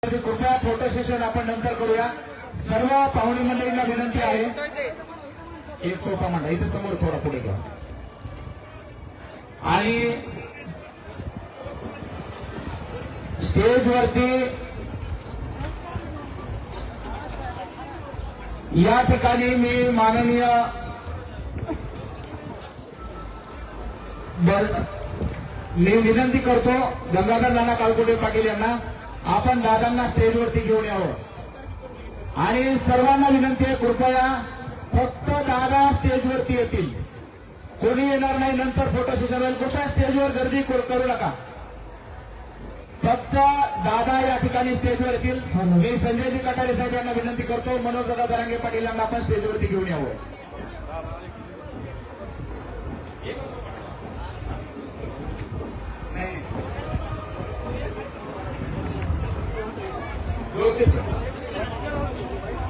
कृपया photo session आपण नंतर करूया। सर्व पाहुणे मंडळींना विनंती आहे, एक सोफा मांडा इथे समोर, थोडा पुढे घ्या। आणि स्टेजवरती या ठिकाणी मी माननीय मी विनंती करतो गंगाधर नाना काळकोटे पाटील यांना, आपण दादांना स्टेजवरती घेऊन यावं। आणि सर्वांना विनंती आहे, कृपया फक्त दादा स्टेजवरती येतील, कोणी येणार नाही। नंतर फोटो सेशन होईल, कृपया स्टेजवर गर्दी करू नका, फक्त दादा या ठिकाणी स्टेजवर येतील। मी संजयजी कटारे साहेब यांना विनंती करतो, मनोज दादा दरांगे पाटील यांना आपण स्टेजवरती घेऊन यावं।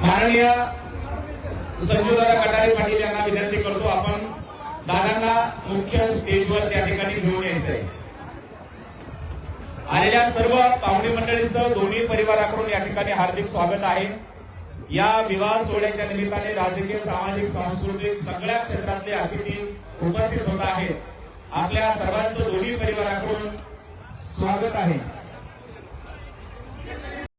माननीय संजूदादा कटारे पाटील यांना विनंती करतो, आपण दादांना मुख्य स्टेजवर त्या ठिकाणी घेऊन यायचं आहे। आलेल्या सर्व पाहुणे मंडळींचं दोन्ही परिवाराकडून या ठिकाणी हार्दिक स्वागत आहे। या विवाह सोहळ्याच्या निमित्ताने राजकीय, सामाजिक, सांस्कृतिक सगळ्या क्षेत्रातले अतिथी उपस्थित होत आहेत। आपल्या सर्वांचं दोन्ही परिवाराकडून स्वागत आहे।